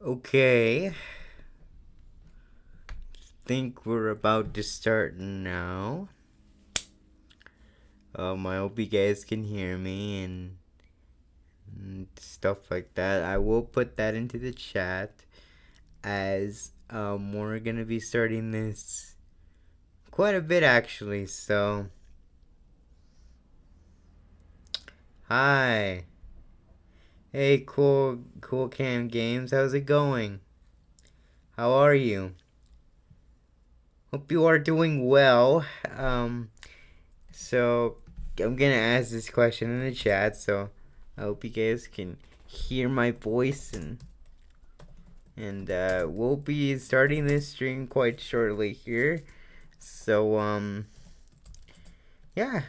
Okay, think we're about to start now. I hope you guys can hear me and stuff like that. I will put that into the chat as we're gonna be starting this quite a bit actually. So, hi, hey, cool Cam Games. How's it going? How are you? Hope you are doing well. So I'm gonna ask this question in the chat, so I hope you guys can hear my voice and we'll be starting this stream quite shortly here. So yeah.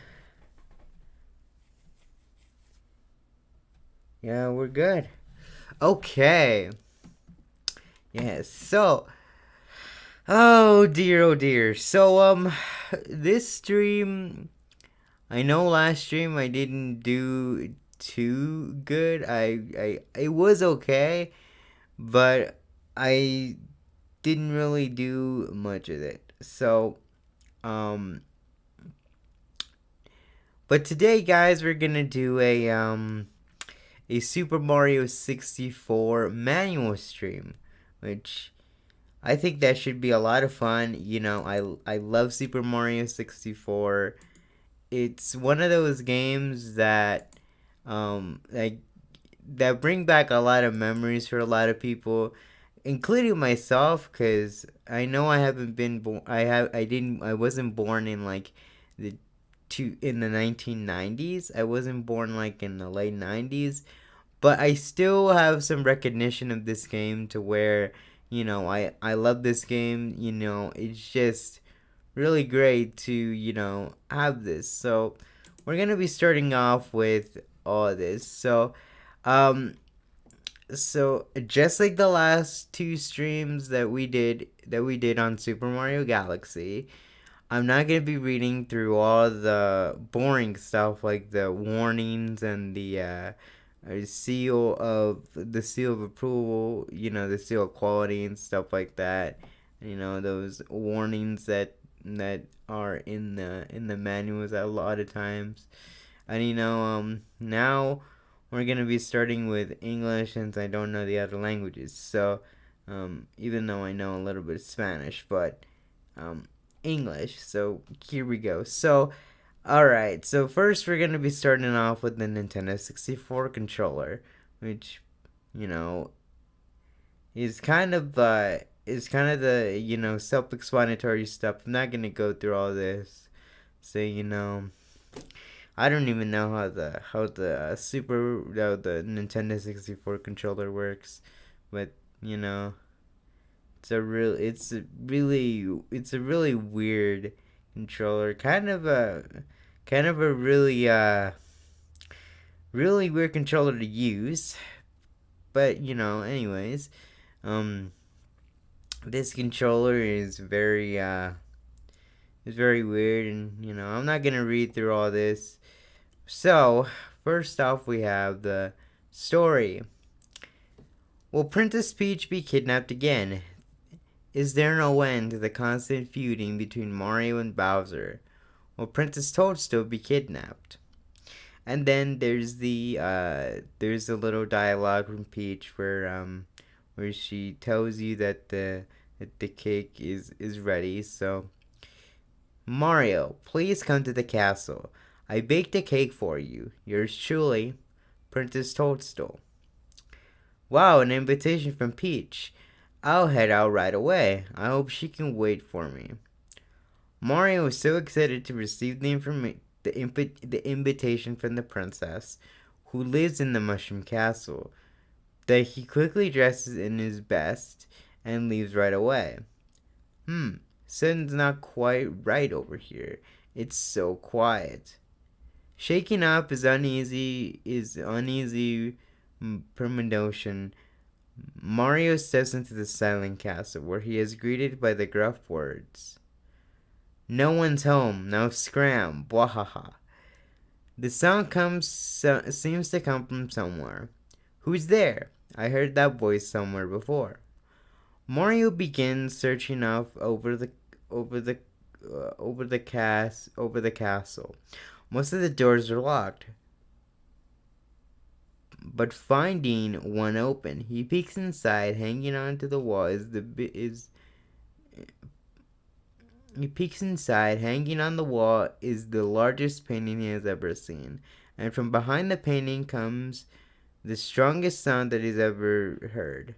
Yeah, we're good. Okay. Yes. So oh dear. So this stream, I know last stream I didn't do too good. I it was okay, but I didn't really do much of it. So, um, but today, guys, we're gonna do a Super Mario 64 manual stream, which I think that should be a lot of fun. You know, I love Super Mario 64. It's one of those games that like that bring back a lot of memories for a lot of people, including myself, because I know I haven't been born. I wasn't born in like the in the 1990s. I wasn't born like in the late 90s, but I still have some recognition of this game to where I love this game. It's just really great to have this. So we're gonna be starting off with all this. Um, so just like the last two streams that we did on Super Mario Galaxy, I'm not gonna be reading through all the boring stuff like the warnings and the seal of approval, the seal of quality and stuff like that. Those warnings that are in the manuals a lot of times. And now we're gonna be starting with English since I don't know the other languages. So even though I know a little bit of Spanish, but um, English. So here we go. So all right. So first we're gonna be starting off with the Nintendo 64 controller, which you know is kind of the self-explanatory stuff. I'm not gonna go through all this. So I don't even know how the Nintendo 64 controller works, but it's a really weird controller, kind of a really weird controller to use. But anyways, um, this controller is very weird, and I'm not gonna read through all this. So, first off, we have the story. Will Princess Peach be kidnapped again? Is there no end to the constant feuding between Mario and Bowser? Will Princess Toadstool be kidnapped? And then there's a little dialogue from Peach where she tells you that the cake is ready. So Mario, please come to the castle. I baked a cake for you. Yours truly, Princess Toadstool. Wow, an invitation from Peach. I'll head out right away. I hope she can wait for me. Mario was so excited to receive the invitation from the princess, who lives in the Mushroom Castle, that he quickly dresses in his best and leaves right away. Something's not quite right over here. It's so quiet. Shaking up his uneasy premonition, Mario steps into the silent castle, where he is greeted by the gruff words, "No one's home. Now scram. Bwahaha." The sound seems to come from somewhere. Who's there? I heard that voice somewhere before. Mario begins searching off over the over the castle. Most of the doors are locked, but finding one open, he peeks inside. Hanging onto the wall is the is he peeks inside. Hanging on the wall is the largest painting he has ever seen, and from behind the painting comes the strongest sound that he's ever heard.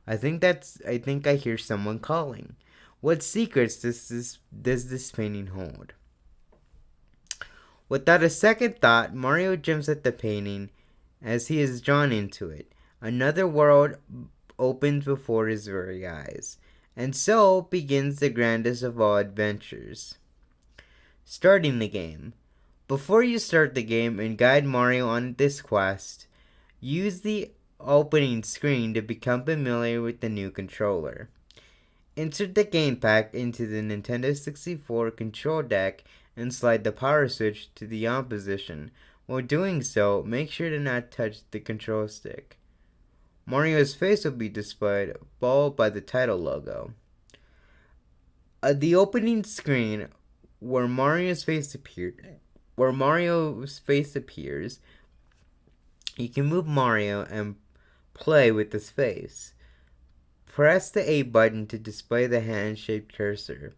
I think I hear someone calling. What secrets does this painting hold? Without a second thought, Mario jumps at the painting as he is drawn into it. Another world opens before his very eyes, and so begins the grandest of all adventures. Starting the game. Before you start the game and guide Mario on this quest, use the opening screen to become familiar with the new controller. Insert the game pack into the Nintendo 64 control deck and slide the power switch to the on position. While doing so, make sure to not touch the control stick. Mario's face will be displayed, followed by the title logo. The opening screen where Mario's face appears, you can move Mario and play with his face. Press the A button to display the hand-shaped cursor.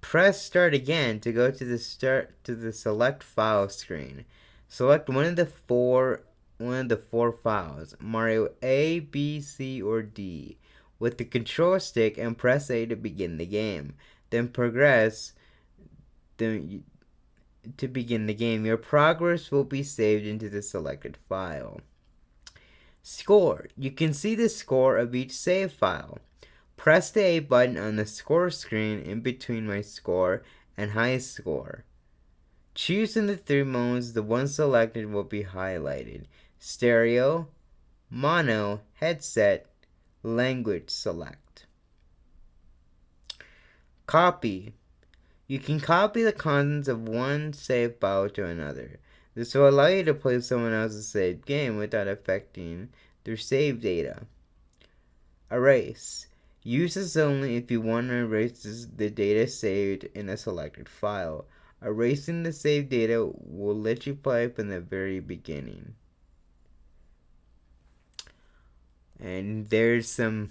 Press start again to go to the select file screen. Select one of the four files, Mario A, B, C, or D, with the control stick and press A to begin the game. Then progress to begin the game. Your progress will be saved into the selected file. Score. You can see the score of each save file. Press the A button on the score screen in between my score and highest score. Choosing the three modes, the one selected will be highlighted. Stereo, mono, headset, language select. Copy. You can copy the contents of one save file to another. This will allow you to play someone else's saved game without affecting their save data. Erase. Use this only if you want to erase the data saved in a selected file. Erasing the saved data will let you play from the very beginning. And there's some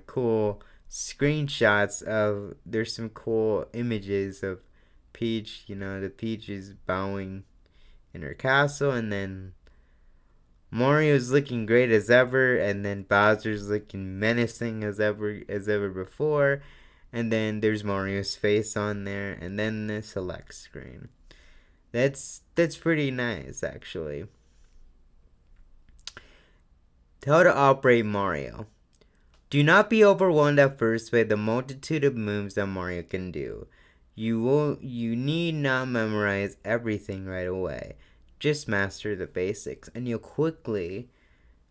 cool screenshots of there's some cool images of Peach. The Peach is bowing in her castle, and then Mario's looking great as ever, and then Bowser's looking menacing as ever before, and then there's Mario's face on there, and then the select screen. That's pretty nice, actually. How to operate Mario. Do not be overwhelmed at first by the multitude of moves that Mario can do. You need not memorize everything right away. Just master the basics, and you'll quickly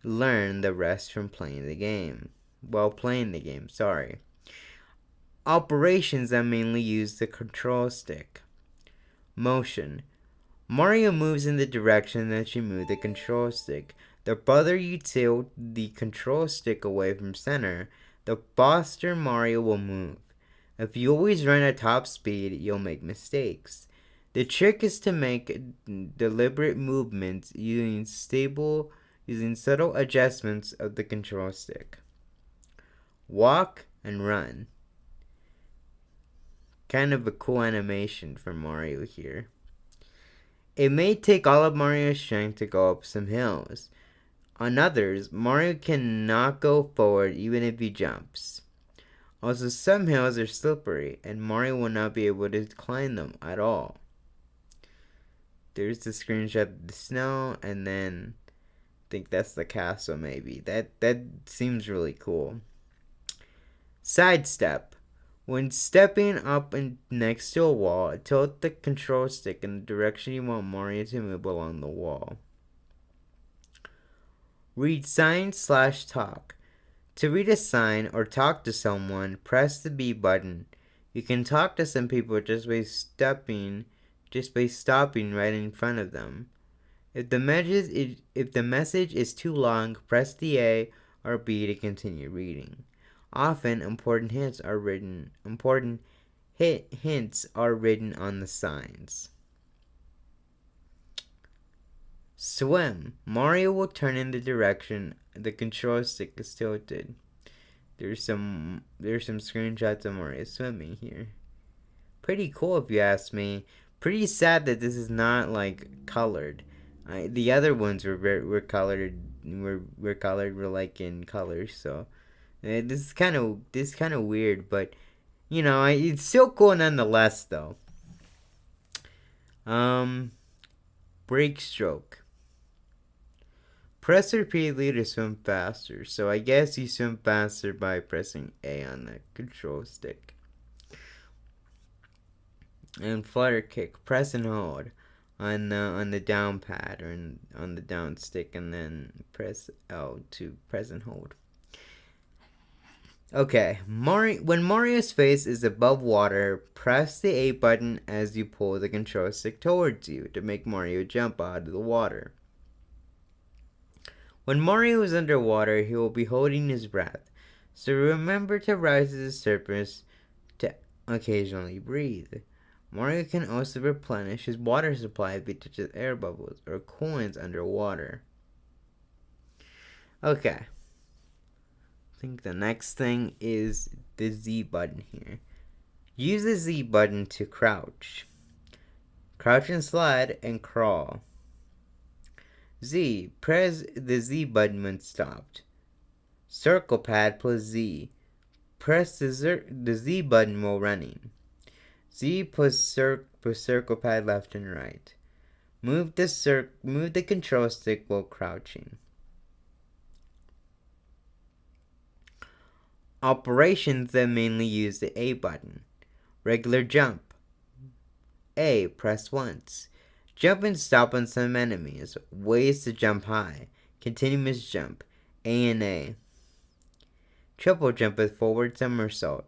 learn the rest from playing the game. Operations that mainly use the control stick. Motion. Mario moves in the direction that you move the control stick. The farther you tilt the control stick away from center, the faster Mario will move. If you always run at top speed, you'll make mistakes. The trick is to make deliberate movements using subtle adjustments of the control stick. Walk and run. Kind of a cool animation for Mario here. It may take all of Mario's strength to go up some hills. On others, Mario cannot go forward even if he jumps. Also, some hills are slippery, and Mario will not be able to climb them at all. There's the screenshot of the snow, and then I think that's the castle maybe. That seems really cool. Sidestep. When stepping up and next to a wall, tilt the control stick in the direction you want Mario to move along the wall. Read sign/talk. To read a sign or talk to someone, press the B button. You can talk to some people just by stopping right in front of them. If the message is too long, press the A or B to continue reading. Often hints are written on the signs. Swim. Mario will turn in the direction the control stick is tilted. There's some screenshots of Mario swimming here. Pretty cool if you ask me. Pretty sad that this is not like colored. The other ones were colored. Were like in colors. So this is kind of weird, but you know it's still cool nonetheless though. Break stroke. Press repeatedly to swim faster. So I guess you swim faster by pressing A on the control stick. And flutter kick. Press and hold on the down pad or on the down stick, and then press L to press and hold. Okay, when Mario's face is above water, press the A button as you pull the control stick towards you to make Mario jump out of the water. When Mario is underwater, he will be holding his breath, so remember to rise to the surface to occasionally breathe. Mario can also replenish his water supply if he touches air bubbles or coins underwater. Okay. I think the next thing is the Z button here. Use the Z button to crouch. Crouch and slide and crawl. Z. Press the Z button when stopped. Circle pad plus Z. Press the Z button while running. Z plus circle pad left and right. Move the control stick while crouching. Operations that mainly use the A button. Regular jump. A. Press once. Jump and stop on some enemies. Ways to jump high. Continuous jump. A and A. Triple jump with forward somersault.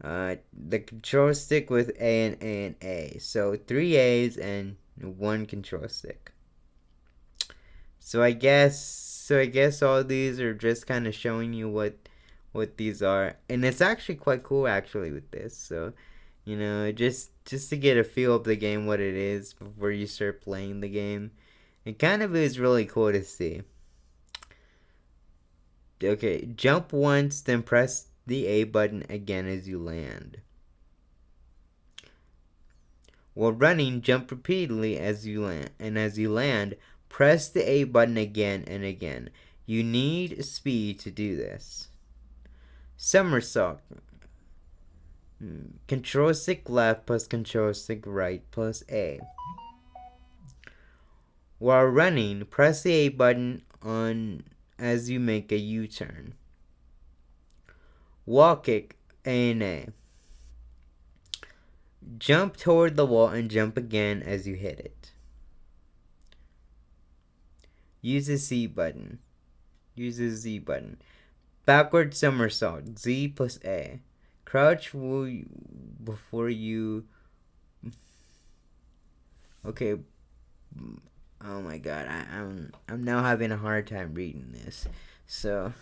The control stick with A and A and A. So 3 A's and 1 control stick. So I guess all these are just kind of showing you what these are, and it's actually quite cool actually with this. So you know, just to get a feel of the game, what it is before you start playing the game, it kind of is really cool to see. Okay, jump once, then press the A button again as you land. While running, jump repeatedly as you land, and as you land, press the A button again and again. You need speed to do this. Somersault. Control stick left plus control stick right plus A. While running, press the A button on as you make a U-turn. Wall kick, A and A. Jump toward the wall and jump again as you hit it. Use the Z button. Backward somersault, Z plus A. Crouch before you. Okay. Oh my god, I'm now having a hard time reading this. So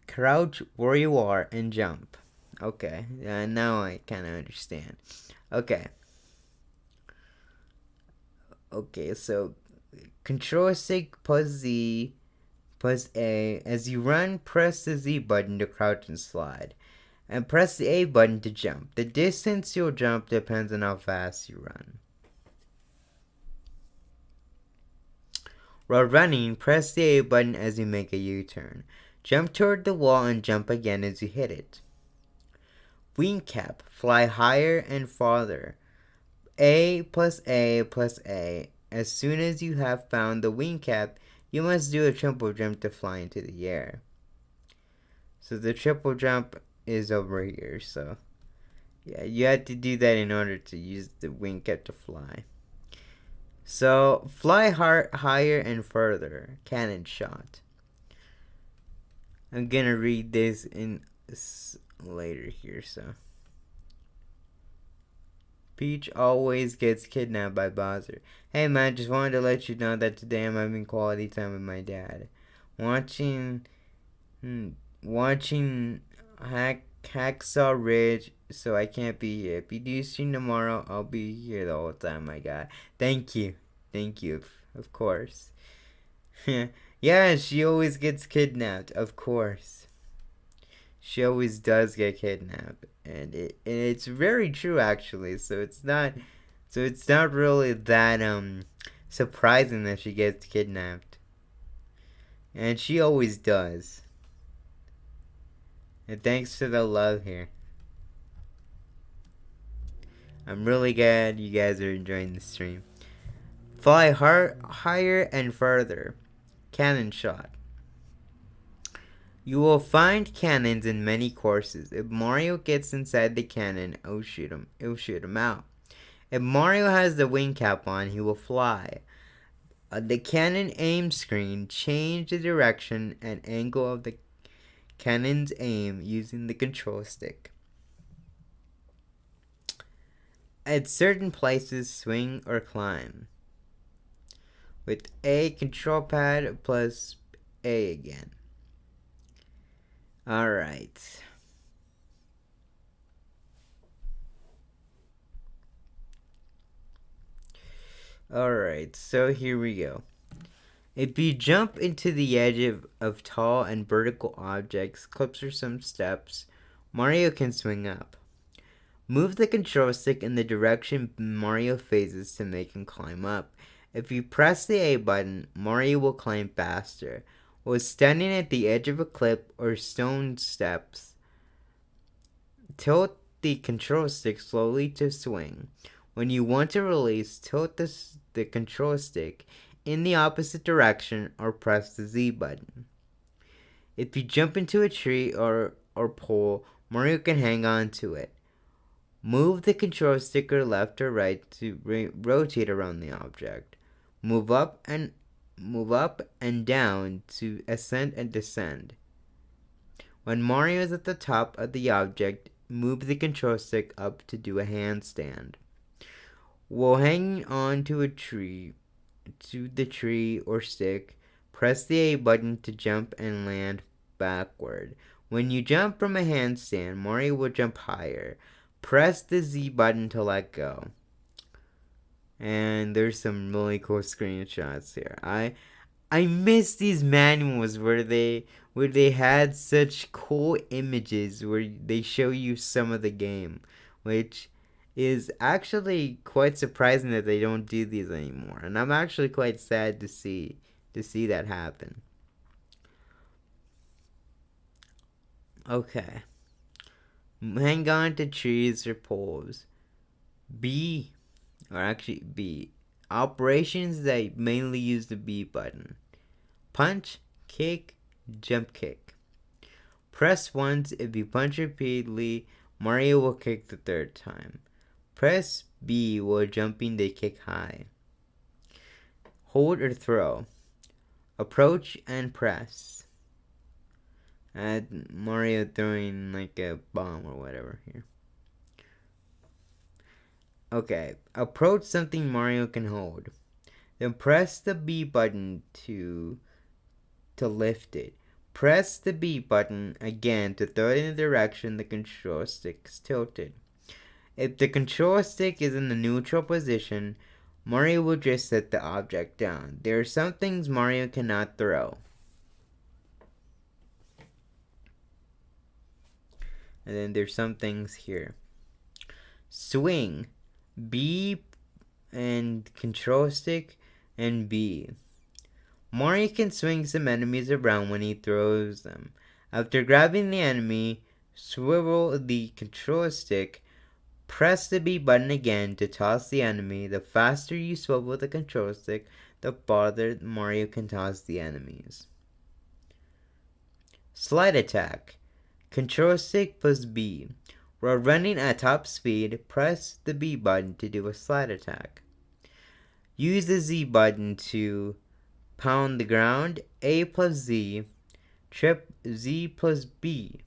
crouch where you are and jump. Okay, now I kind of understand. Okay, so control stick plus Z plus A. As you run, press the Z button to crouch and slide, and press the A button to jump. The distance you'll jump depends on how fast you run. While running, press the A button as you make a U-turn. Jump toward the wall and jump again as you hit it. Wing cap, fly higher and farther. A plus A plus A. As soon as you have found the wing cap, you must do a triple jump to fly into the air. So the triple jump is over here. So yeah, you have to do that in order to use the wing cap to fly. So fly higher and further. Cannon shot. I'm gonna read this in later here. So Peach always gets kidnapped by Bowser. Hey man, just wanted to let you know that today I'm having quality time with my dad. Watching watching Hacksaw Ridge, so I can't be here. If you do stream tomorrow, I'll be here the whole time, my guy. Thank you. Thank you, of course. Yeah, she always gets kidnapped, of course. She always does get kidnapped. And it's very true actually, so it's not really that surprising that she gets kidnapped. And she always does. And thanks to the love here. I'm really glad you guys are enjoying the stream. Fly higher and further. Cannon shot. You will find cannons in many courses. If Mario gets inside the cannon, it'll shoot him out. If Mario has the wing cap on, he will fly. The cannon aim screen change the direction and angle of the cannon's aim using the control stick. At certain places, swing or climb. With A, control pad plus A again. Alright. Alright, so here we go. If you jump into the edge of tall and vertical objects, cliffs, or some steps, Mario can swing up. Move the control stick in the direction Mario faces to make him climb up. If you press the A button, Mario will climb faster. While standing at the edge of a cliff or stone steps, tilt the control stick slowly to swing. When you want to release, tilt the control stick in the opposite direction or press the Z button. If you jump into a tree or pole, Mario can hang on to it. Move the control stick left or right to rotate around the object. Move up and down to ascend and descend. When Mario is at the top of the object, move the control stick up to do a handstand. While hanging on to the tree or stick, press the A button to jump and land backward. When you jump from a handstand, Mario will jump higher. Press the Z button to let go. And there's some really cool screenshots here. I miss these manuals where they had such cool images where they show you some of the game, which is actually quite surprising that they don't do these anymore. And I'm actually quite sad to see that happen. Okay. Hang on to trees or poles. B. Operations that mainly use the B button. Punch, kick, jump kick. Press once. If you punch repeatedly, Mario will kick the third time. Press B while jumping to kick high. Hold or throw. Approach and press. Mario throwing like a bomb or whatever here. Okay, approach something Mario can hold. Then press the B button to lift it. Press the B button again to throw it in the direction the control stick is tilted. If the control stick is in the neutral position, Mario will just set the object down. There are some things Mario cannot throw. And then there's some things here. Swing. B and control stick and B. Mario can swing some enemies around when he throws them. After grabbing the enemy, swivel the control stick. Press the B button again to toss the enemy. The faster you swivel the control stick, the farther Mario can toss the enemies. Slide attack. Control stick plus B. While running at top speed, press the B button to do a slide attack. Use the Z button to pound the ground. A plus Z. Trip Z plus B.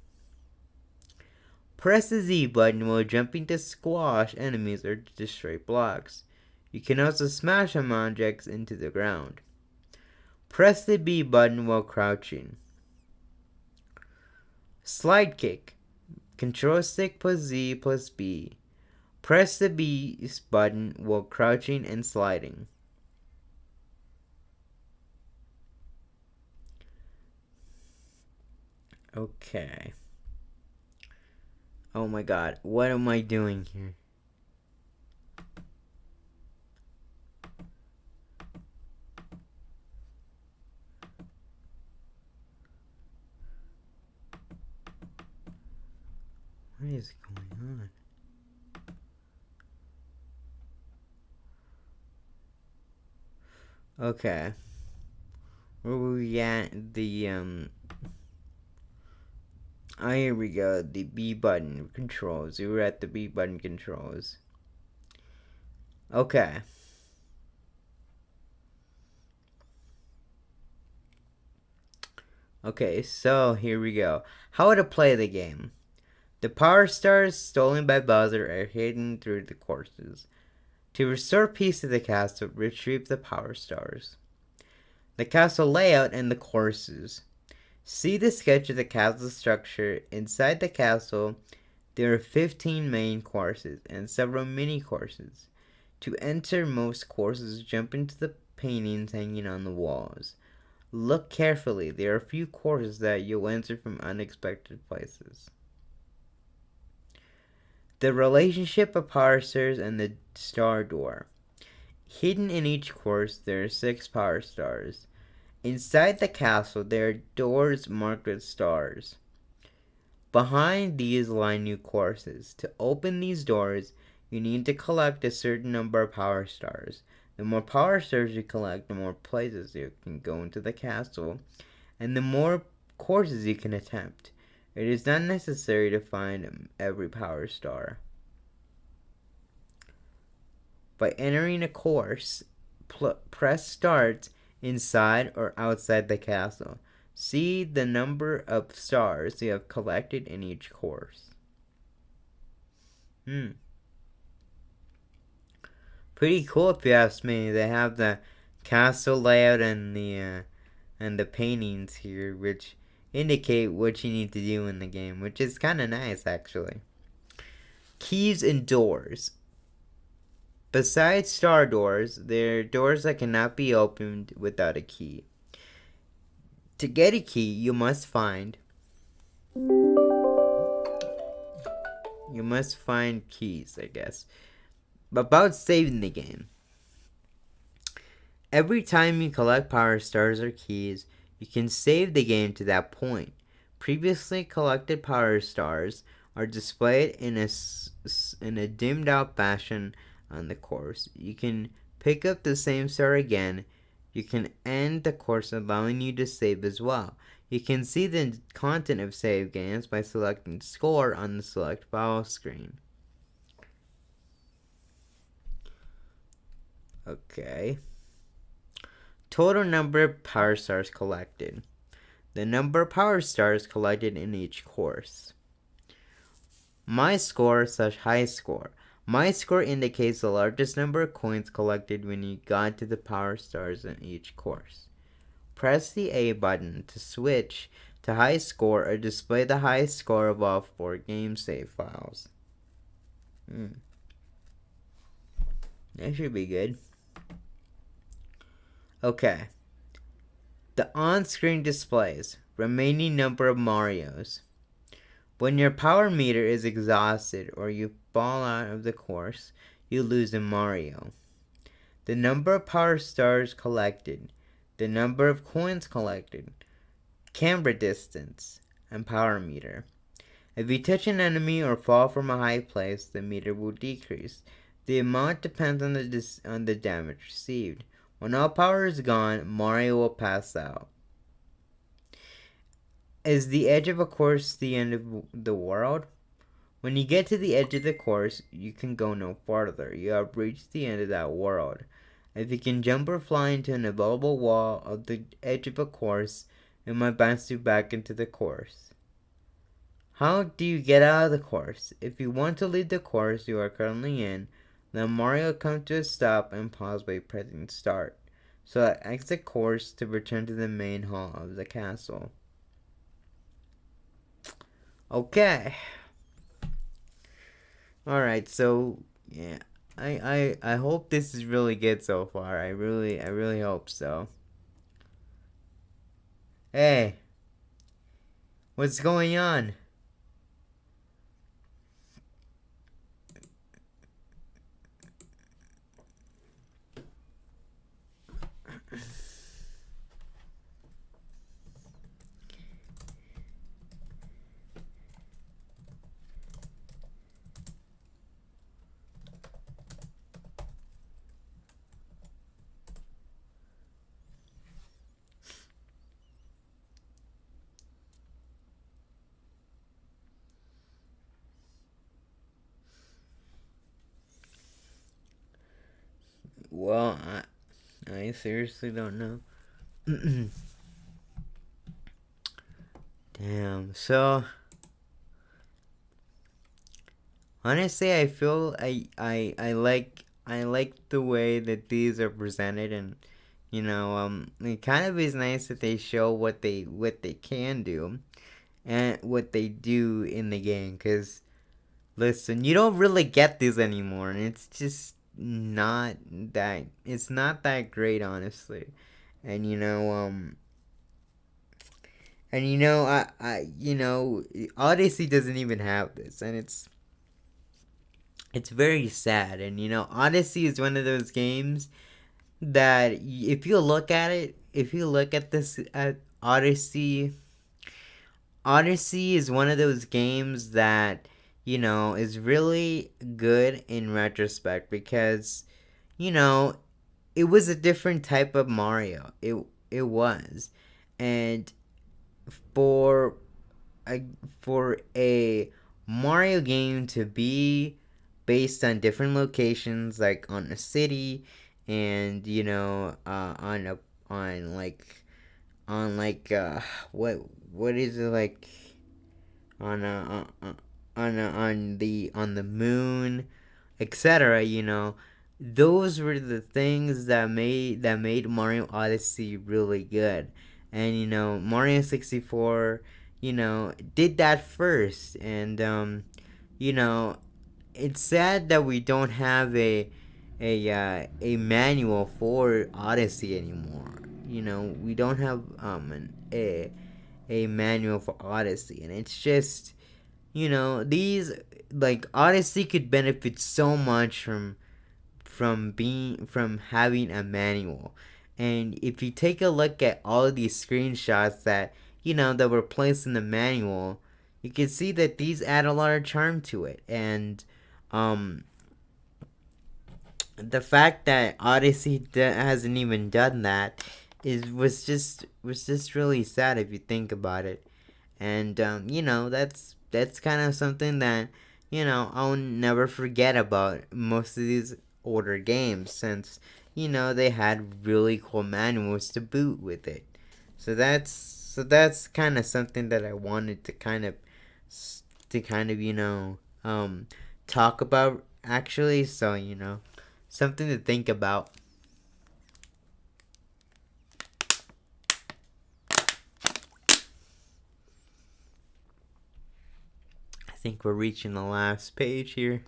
Press the Z button while jumping to squash enemies or to destroy blocks. You can also smash some objects into the ground. Press the B button while crouching. Slide kick. Control stick plus Z plus B. Press the B button while crouching and sliding. Okay. Oh my god, what am I doing here? What is going on? Okay. Where were we at? Here we go. The B button controls. We were at the B button controls. Okay. Okay, so here we go. How to play the game. The power stars stolen by Bowser are hidden through the courses. To restore peace to the castle, retrieve the power stars. The castle layout and the courses. See the sketch of the castle structure. Inside the castle, there are 15 main courses and several mini courses. To enter most courses, jump into the paintings hanging on the walls. Look carefully. There are a few courses that you'll enter from unexpected places. The relationship of power stars and the star door. Hidden in each course, there are 6 power stars. Inside the castle, there are doors marked with stars. Behind these lie new courses. To open these doors, you need to collect a certain number of power stars. The more power stars you collect, the more places you can go into the castle, and the more courses you can attempt. It is not necessary to find every power star. By entering a course, press start inside or outside the castle. See the number of stars you have collected in each course. Pretty cool if you ask me. They have the castle layout and the paintings here, which indicate what you need to do in the game, which is kind of nice actually. Keys and doors. Besides star doors, there are doors that cannot be opened without a key. To get a key, you must find keys, I guess. About saving the game. Every time you collect power stars or keys, you can save the game to that point. Previously collected power stars are displayed in a dimmed out fashion on the course. You can pick up the same star again. You can end the course, allowing you to save as well. You can see the content of save games by selecting score on the select file screen. Okay. Total number of power stars collected. The number of power stars collected in each course. My score / high score. My score indicates the largest number of coins collected when you got to the power stars in each course. Press the A button to switch to high score or display the highest score of all 4 game save files. That should be good. Okay. The on-screen displays remaining number of Marios. When your power meter is exhausted or you fall out of the course, you lose a Mario. The number of power stars collected, the number of coins collected, camera distance, and power meter. If you touch an enemy or fall from a high place, the meter will decrease. The amount depends on the damage received. When all power is gone, Mario will pass out. Is the edge of a course the end of the world? When you get to the edge of the course, you can go no farther. You have reached the end of that world. If you can jump or fly into an available wall of the edge of a course, it might bounce you back into the course. How do you get out of the course? If you want to leave the course you are currently in, then Mario comes to a stop and pause by pressing start. So exit course to return to the main hall of the castle. Okay. Alright, so yeah. I hope this is really good so far. I really hope so. Hey, what's going on? Well, I seriously don't know. Damn. So honestly, I feel I like the way that these are presented, and it kind of is nice that they show what they can do and what they do in the game. Cause listen, you don't really get this anymore, and it's just not that it's not that great, honestly. And Odyssey doesn't even have this, and it's very sad. And Odyssey is one of those games that if you look at it, if you look at this at Odyssey is one of those games that is really good in retrospect because you know it was a different type of Mario. It was, and for a for a Mario game to be based on different locations, like on a city, and on like what is it like on on the moon, etc. Those were the things that made Mario Odyssey really good. And Mario 64 did that first. And you know it's sad that we don't have a manual for Odyssey anymore. We don't have a manual for Odyssey, and it's just these like Odyssey could benefit so much from having a manual. And if you take a look at all of these screenshots that were placed in the manual, you can see that these add a lot of charm to it. And um the fact that Odyssey hasn't even done that is was just really sad if you think about it. And that's kind of something that I'll never forget about most of these older games, since they had really cool manuals to boot with it. So that's kind of something that I wanted to talk about, actually. So something to think about. I think we're reaching the last page here,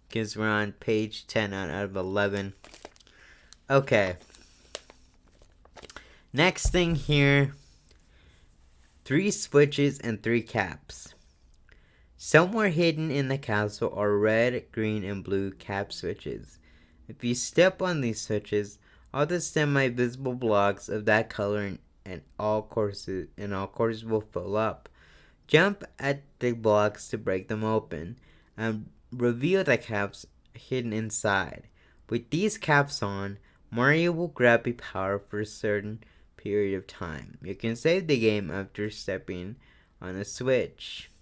because we're on page 10 out of 11. Okay. Next thing here, 3 switches and 3 caps. Somewhere hidden in the castle are red, green, and blue cap switches. If you step on these switches, all the semi-visible blocks of that color and all courses will fill up. Jump at the blocks to break them open, and reveal the caps hidden inside. With these caps on, Mario will grab a power for a certain period of time. You can save the game after stepping on a switch.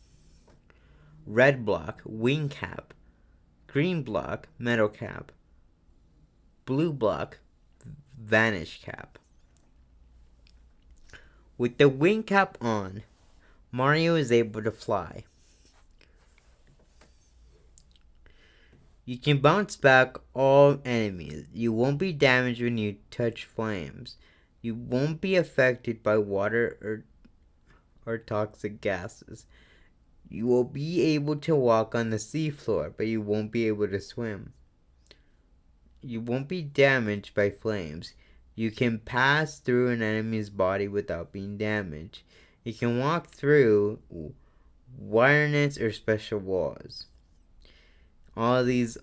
Red block, wing cap. Green block, metal cap. Blue block, vanish cap. With the wing cap on, Mario is able to fly. You can bounce back all enemies. You won't be damaged when you touch flames. You won't be affected by water or toxic gases. You will be able to walk on the seafloor, but you won't be able to swim. You won't be damaged by flames. You can pass through an enemy's body without being damaged. You can walk through wire nets or special walls. All these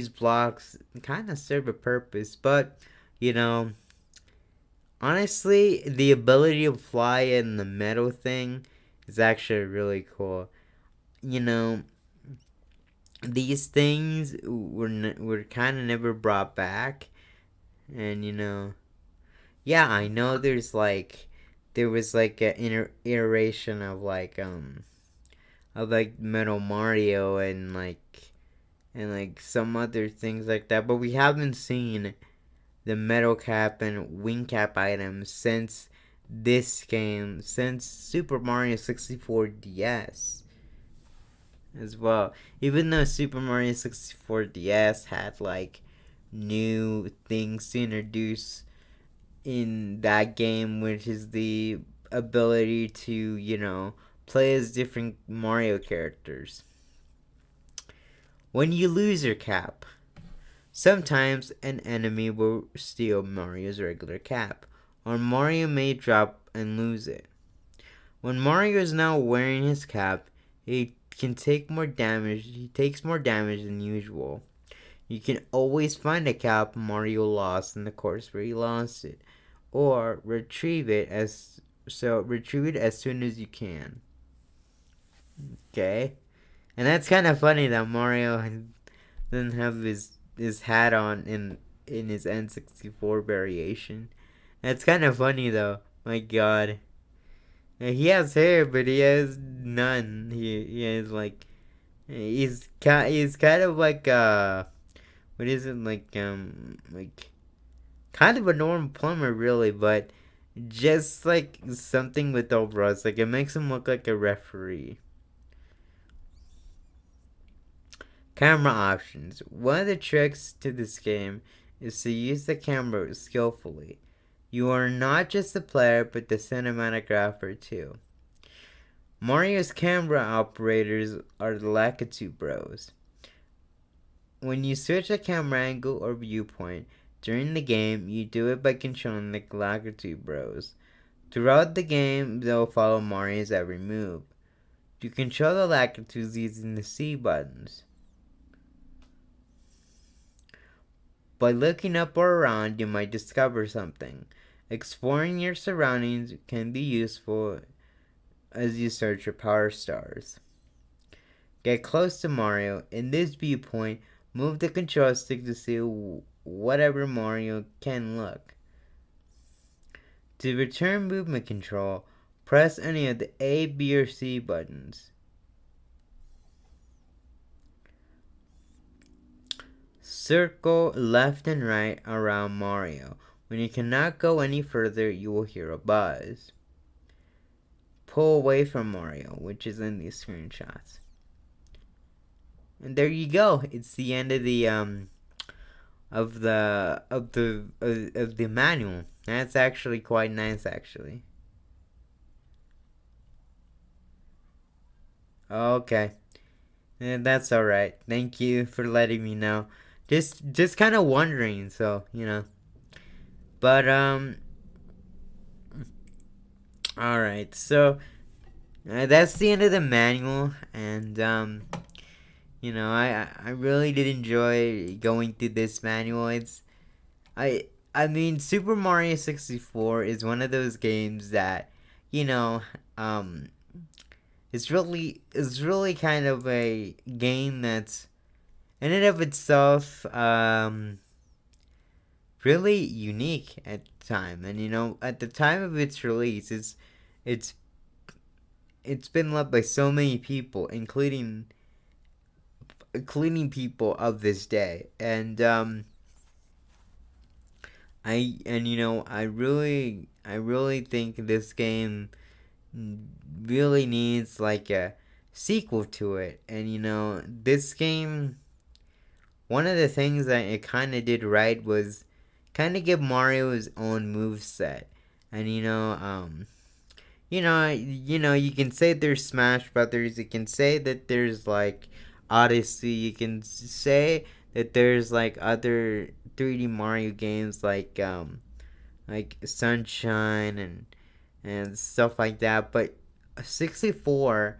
blocks kind of serve a purpose, but you know, honestly, the ability to fly in the metal thing is actually really cool. You know, these things were kind of never brought back, and yeah, I know there was like an iteration of like Metal Mario and some other things like that, but we haven't seen the metal cap and wing cap items since this game, since Super Mario 64 DS as well. Even though Super Mario 64 DS had like new things to introduce in that game, which is the ability to, play as different Mario characters. When you lose your cap, sometimes an enemy will steal Mario's regular cap, or Mario may drop and lose it. When Mario is now wearing his cap, he takes more damage than usual. You can always find a cap Mario lost in the course where he lost it, or retrieve it as soon as you can. Okay? And that's kind of funny that Mario doesn't have his hat on in his N64 variation. That's kind of funny though. My God, he has hair, but he has none. He has he's kind of like what is it like kind of a normal plumber really, but just like something with overalls. Like it makes him look like a referee. Camera options. One of the tricks to this game is to use the camera skillfully. You are not just the player, but the cinematographer too. Mario's camera operators are the Lakitu Bros. When you switch a camera angle or viewpoint during the game, you do it by controlling the Lakitu Bros. Throughout the game, they'll follow Mario's every move. You control the Lakitus using the C buttons. By looking up or around, you might discover something. Exploring your surroundings can be useful as you search for power stars. Get close to Mario. In this viewpoint, move the control stick to see whatever Mario can look. To return movement control, press any of the A, B, or C buttons. Circle left and right around Mario. When you cannot go any further, you will hear a buzz. Pull away from Mario, which is in these screenshots. And there you go. It's the end of the manual. That's actually quite nice, actually. Okay, that's all right. Thank you for letting me know. Just kind of wondering, so But all right. So that's the end of the manual, and I really did enjoy going through this manual. I mean, Super Mario 64 is one of those games that it's really kind of a game that's in and of itself really unique at the time. And at the time of its release, it's it's been loved by so many people, including people of this day. And I really think this game really needs like a sequel to it. And this game, one of the things that it kind of did right was kind of give Mario his own move set. And you can say there's Smash Brothers. You can say that there's like Odyssey. You can say that there's like other 3D Mario games like Sunshine and stuff like that. But 64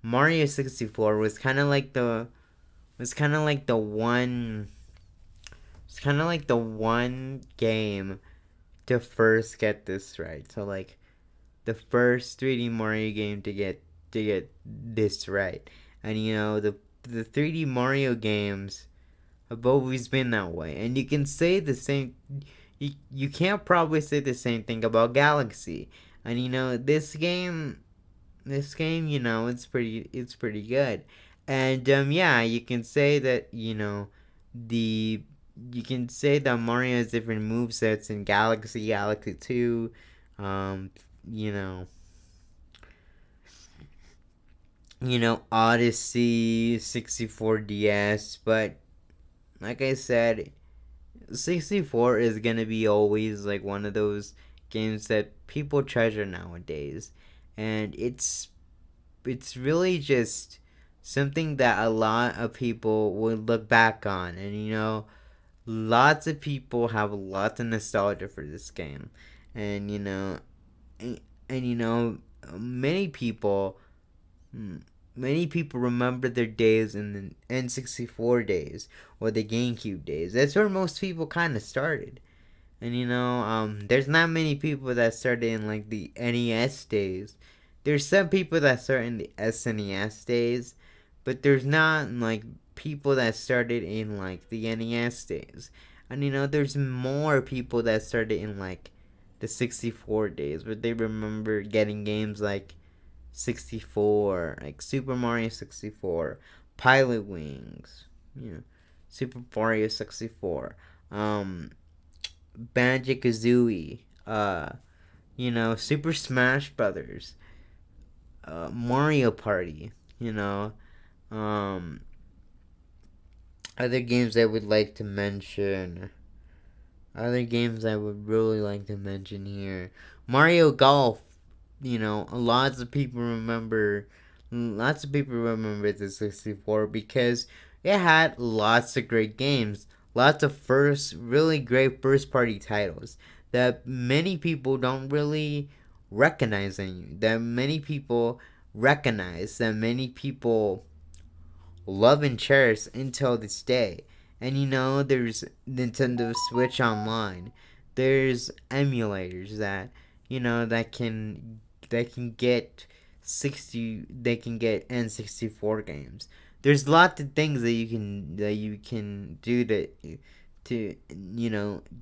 Mario 64 was kind of like the one it's kind of like the one game to first get this right. So like the first 3D Mario game to get this right. And the 3D Mario games have always been that way. And you can say the same you can't probably say the same thing about Galaxy. And this game, it's pretty good. And yeah, you can say that, the you can say that Mario has different move sets in Galaxy 2, um, you know, Odyssey, 64DS, but like I said, 64 is gonna be always like one of those games that people treasure nowadays, and it's really just something that a lot of people would look back on, and lots of people have lots of nostalgia for this game, and and, and many people many people remember their days in the N64 days or the GameCube days. That's where most people kind of started. And there's not many people that started in like the NES days. There's some people that start in the SNES days, but there's not like people that started in like the NES days. And there's more people that started in like the 64 days, but they remember getting games like 64, like Super Mario 64, Pilot Wings, Super Mario 64, Banjo Kazooie, Super Smash Brothers, Mario Party, um, other games I would like to mention. Other games I would really like to mention here. Mario Golf, lots of people remember the 64 because it had lots of great games, lots of really great first party titles that many people don't really recognize anymore, that many people recognize, that many people love and cherish until this day. And there's Nintendo Switch Online. There's emulators that can get N64 games. There's lots of things that you can do to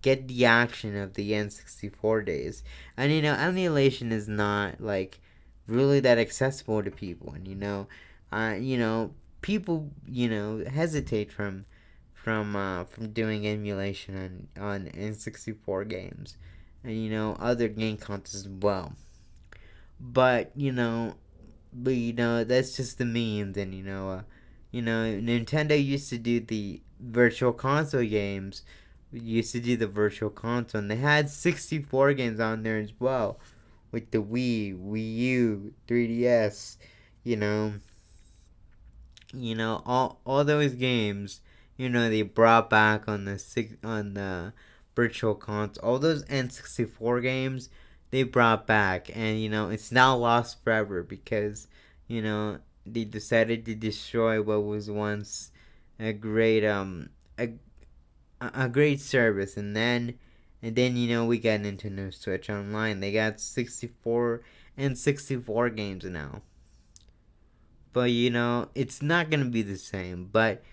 get the action of the N64 days. And emulation is not like really that accessible to people. And people hesitate from doing emulation on N64 games, and other game consoles as well. But that's just the means. And Nintendo used to do the virtual console games. We used to do the virtual console, and they had 64 games on there as well, with the Wii U, 3DS. You know, all those games. They brought back on the virtual console. All those N64 games they brought back, and it's now lost forever because you know they decided to destroy what was once a great a, a great service. And then we got Nintendo Switch Online. They got 64 and 64 games now. But it's not gonna be the same. But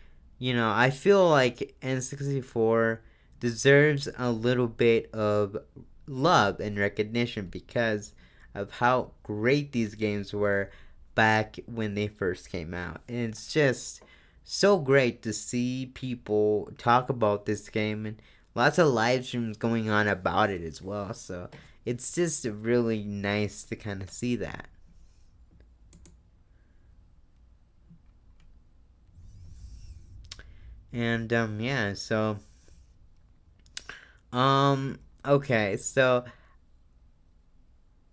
I feel like N64 deserves a little bit of love and recognition because of how great these games were back when they first came out. And it's just so great to see people talk about this game, and lots of live streams going on about it as well. So it's just really nice to kind of see that. And yeah, so okay, so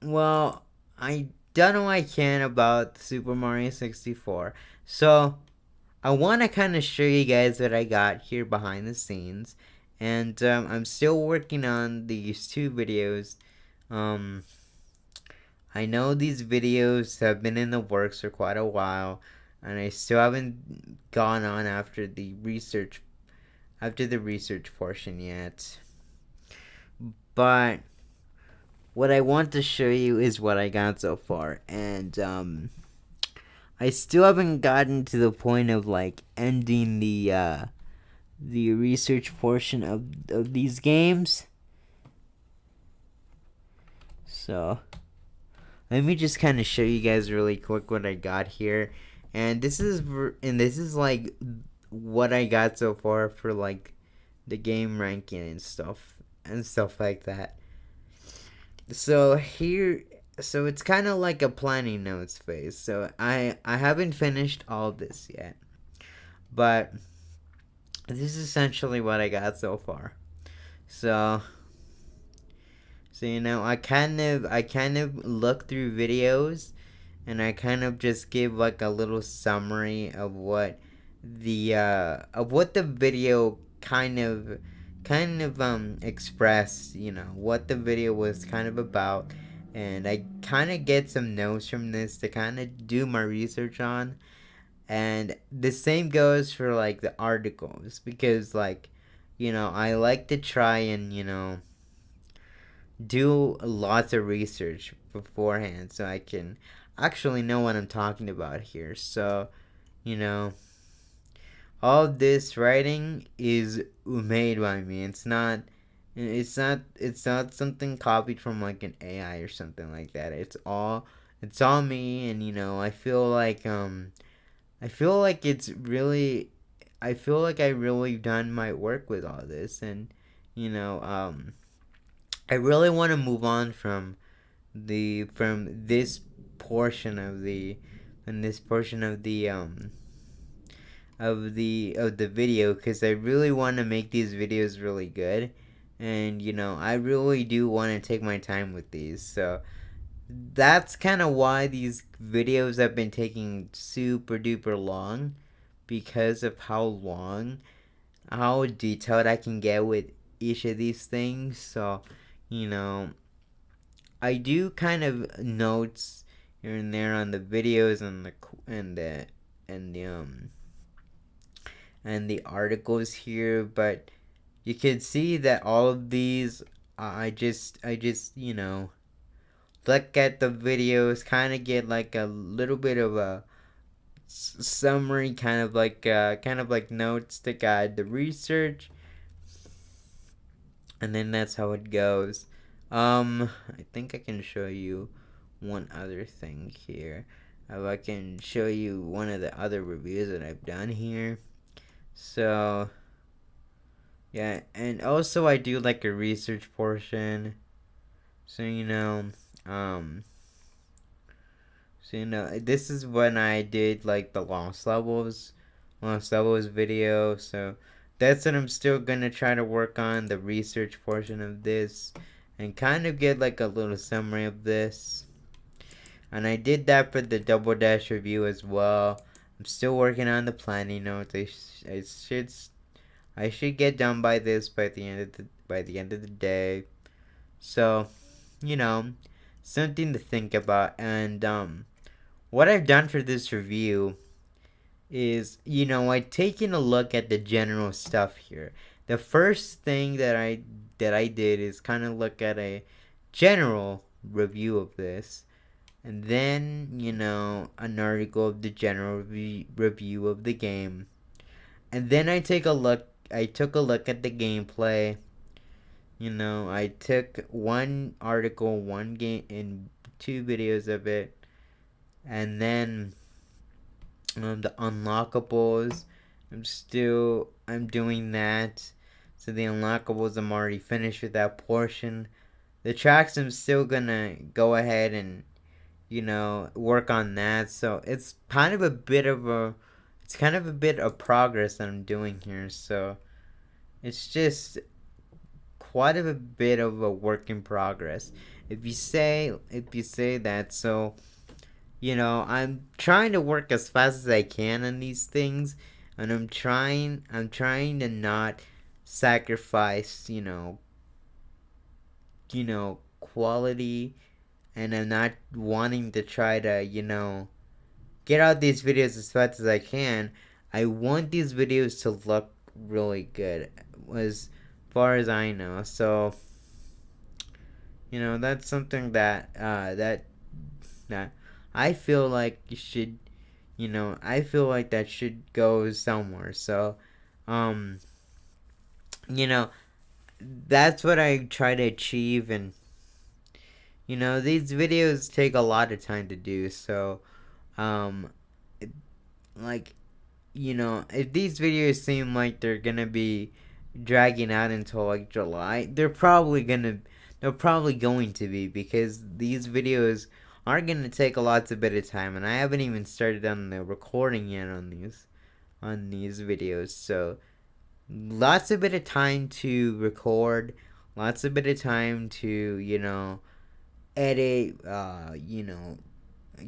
well, I done what I can about Super Mario 64. So I want to kind of show you guys what I got here behind the scenes, and I'm still working on these two videos. Um, I know these videos have been in the works for quite a while, and I still haven't gone on after the research portion yet. But what I want to show you is what I got so far, and I still haven't gotten to the point of like ending the research portion of these games. So let me just kind of show you guys really quick what I got here, and this is like what I got so far for like the game ranking and stuff like that. So here, so it's kind of like a planning notes phase. So I haven't finished all this yet, but this is essentially what I got so far. So I kind of look through videos, and I kind of just give like a little summary of what the video kind of expressed, what the video was kind of about. And I kind of get some notes from this to kind of do my research on. And the same goes for like the articles, because like, I like to try and, do lots of research beforehand so I can actually know what I'm talking about here. So, you know, all this writing is made by me. It's not something copied from like an AI or something like that. It's all me. And I feel like I feel like I really done my work with all this. And you know I really want to move on from this portion of the from this portion of the video, because I really want to make these videos really good. And I really do want to take my time with these. So that's kind of why these videos have been taking super duper long, because of how detailed I can get with each of these things. So you know I do kind of notes here and there on the videos and the and the articles here, but you can see that all of these, I just look at the videos, kind of get like a little bit of a summary, kind of like notes to guide the research, and then that's how it goes. I think I can show you one other thing here. I can show you one of the other reviews that I've done here. So yeah, and also I do like a research portion. So um, this is when I did like the Lost Levels video. So that's what I'm still gonna try to work on, the research portion of this, and kind of get like a little summary of this. And I did that for the Double Dash review as well. I'm still working on the planning notes. I should get done by this by the end of the day. So, you know, something to think about. And what I've done for this review is, I've taken a look at the general stuff here. The first thing that I did is kind of look at a general review of this, and then an article of the general review of the game, and then I took a look at the gameplay. I took one article, one game, and two videos of it, and then the unlockables. I'm doing that. So the unlockables, I'm already finished with that portion. the tracks I'm still gonna go ahead and work on that. So it's kind of a bit of a progress that I'm doing here. So it's just quite a bit of a work in progress. If you say that, so I'm trying to work as fast as I can on these things, and I'm trying to not sacrifice, quality, and I'm not wanting to try to, get out these videos as fast as I can. I want these videos to look really good, as far as I know. So, that's something that I feel like you should, I feel like that should go somewhere. So, um, you know, that's what I try to achieve, and these videos take a lot of time to do. So, um, it, like, if these videos seem like they're gonna be dragging out until like July, they're probably going to be, because these videos are gonna take a lots of bit of time, and I haven't even started on the recording yet on these videos. So lots of bit of time to record, lots of bit of time to edit,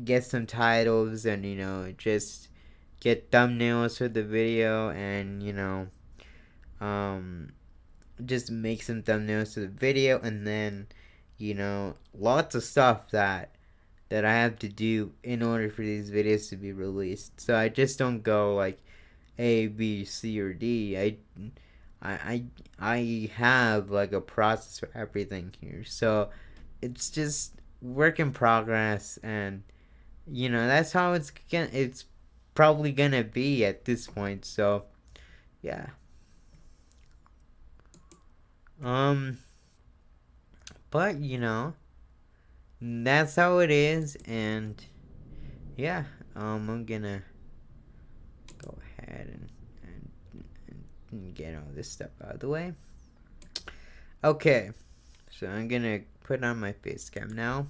get some titles, and just get thumbnails for the video, and um just make some thumbnails to the video, and then lots of stuff that I have to do in order for these videos to be released. So I just don't go like A, B, C, or D. I have like a process for everything here. So it's just work in progress, and that's how it's probably gonna be at this point. So yeah. Um but that's how it is, and yeah, I'm gonna go ahead and get all this stuff out of the way. Okay, so I'm gonna put on my face cam now,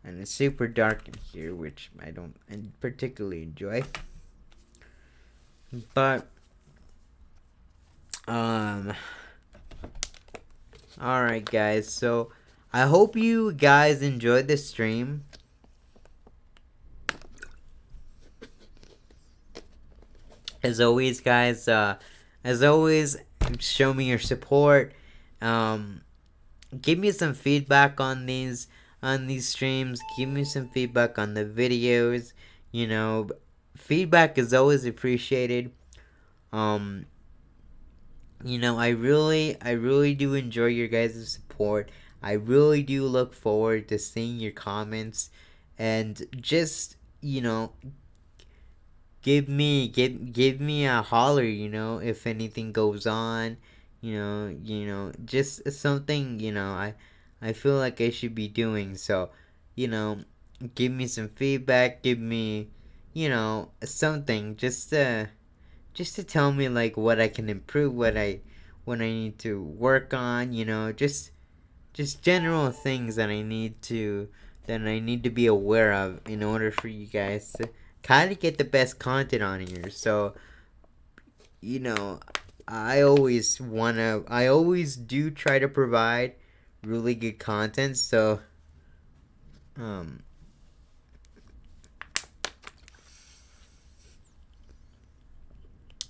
and it's super dark in here, which I don't particularly enjoy. But all right, guys. So I hope you guys enjoyed the stream. As always, guys. As always, show me your support. Give me some feedback on these streams. Give me some feedback on the videos. Feedback is always appreciated. Um, I really do enjoy your guys' support. I really do look forward to seeing your comments, and just give me a holler. If anything goes on, just something. I feel like I should be doing. So, you know, give me some feedback. Give me, something, just to tell me like what I can improve, what I need to work on, just general things that I need to be aware of in order for you guys to kind of get the best content on here. So, you know, I always do try to provide really good content. Um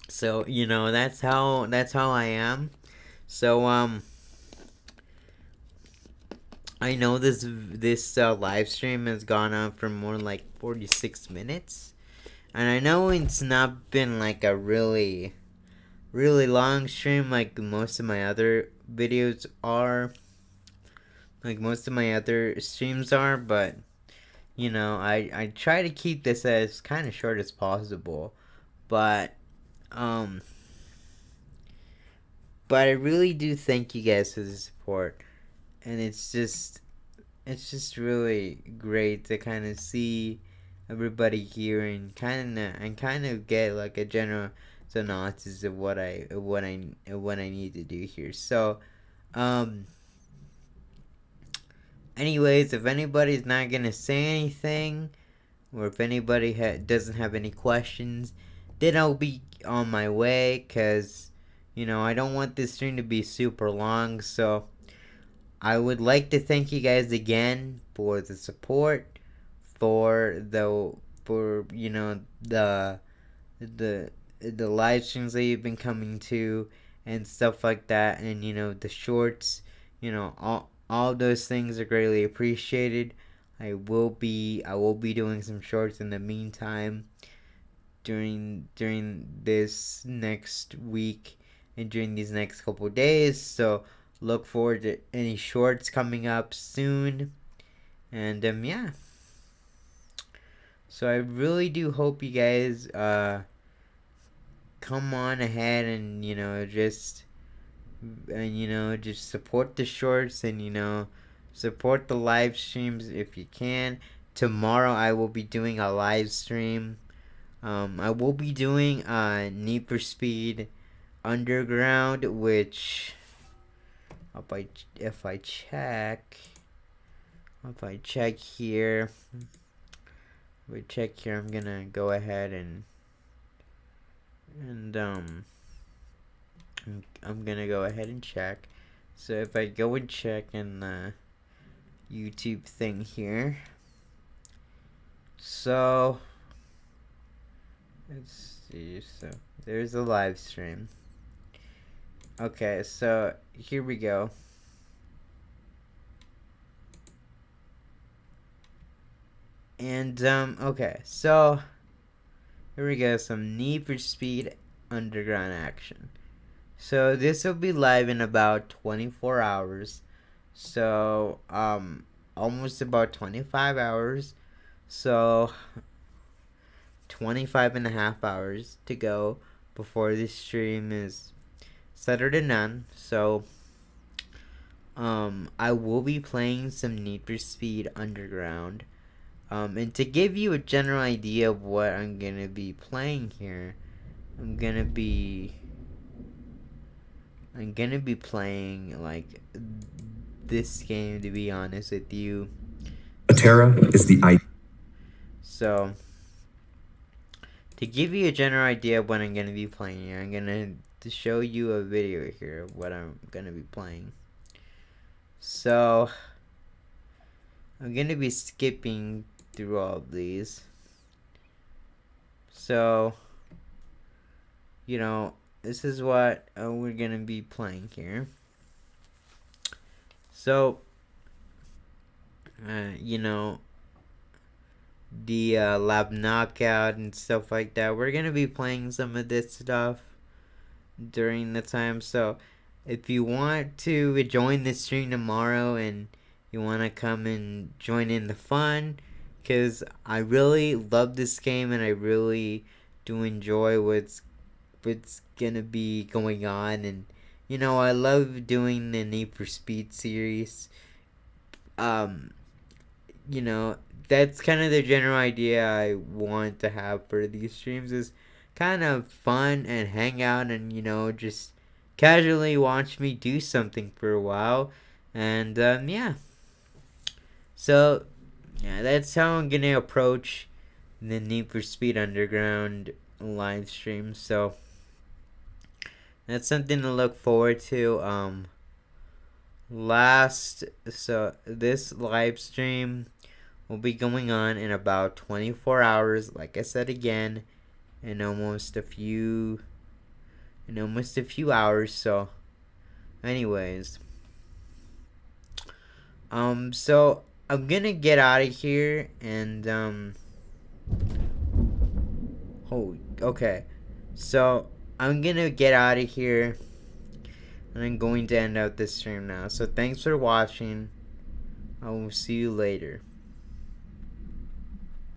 so that's how I am. So I know this live stream has gone on for more like 46 minutes. And I know it's not been like a really really long stream like most of my other videos are, like most of my other streams are, but I try to keep this as kind of short as possible. But um but I really do thank you guys for the support, and it's just really great to kind of see everybody here, and kind of get like a general synopsis of what I need to do here. So, um, anyways, if anybody's not gonna say anything, or if anybody doesn't have any questions, then I'll be on my way, because, I don't want this stream to be super long. So I would like to thank you guys again for the support, for the the live streams that you've been coming to and stuff like that, and the shorts, all those things are greatly appreciated. I will be doing some shorts in the meantime during this next week and during these next couple days. So look forward to any shorts coming up soon. And yeah. So I really do hope you guys come on ahead and just support the shorts, and support the live streams if you can. Tomorrow I will be doing a live stream. I will be doing Need for Speed Underground, which if I check here, I'm gonna go ahead and I'm gonna go ahead and check. So if I go and check in the YouTube thing here, so let's see. So there's a live stream. Okay, so here we go. And okay, so here we go. Some Need for Speed Underground action. So this will be live in about 24 hours. So almost about 25 hours. So 25 and a half hours to go before this stream is settled and done. So I will be playing some Need for Speed Underground. And to give you a general idea of what I'm gonna be playing here, I'm gonna be playing like this game, to be honest with you. Atera is the So to give you a general idea of what I'm gonna be playing here, I'm gonna show you a video here of what I'm gonna be playing. So I'm gonna be skipping through all of these. So this is what we're gonna be playing here. So the lab knockout and stuff like that, we're gonna be playing some of this stuff during the time. So if you want to join the stream tomorrow and you want to come and join in the fun, because I really love this game and I really do enjoy what's gonna be going on, and I love doing the Need for Speed series. That's kind of the general idea I want to have for these streams, is kind of fun and hang out and just casually watch me do something for a while. And yeah, so yeah, that's how I'm gonna approach the Need for Speed Underground live stream. So that's something to look forward to. So this live stream will be going on in about 24 hours, like I said again, in almost a few hours. So anyways, so I'm gonna get out of here, and okay, so I'm gonna get out of here, and I'm going to end out this stream now. So thanks for watching. I will see you later.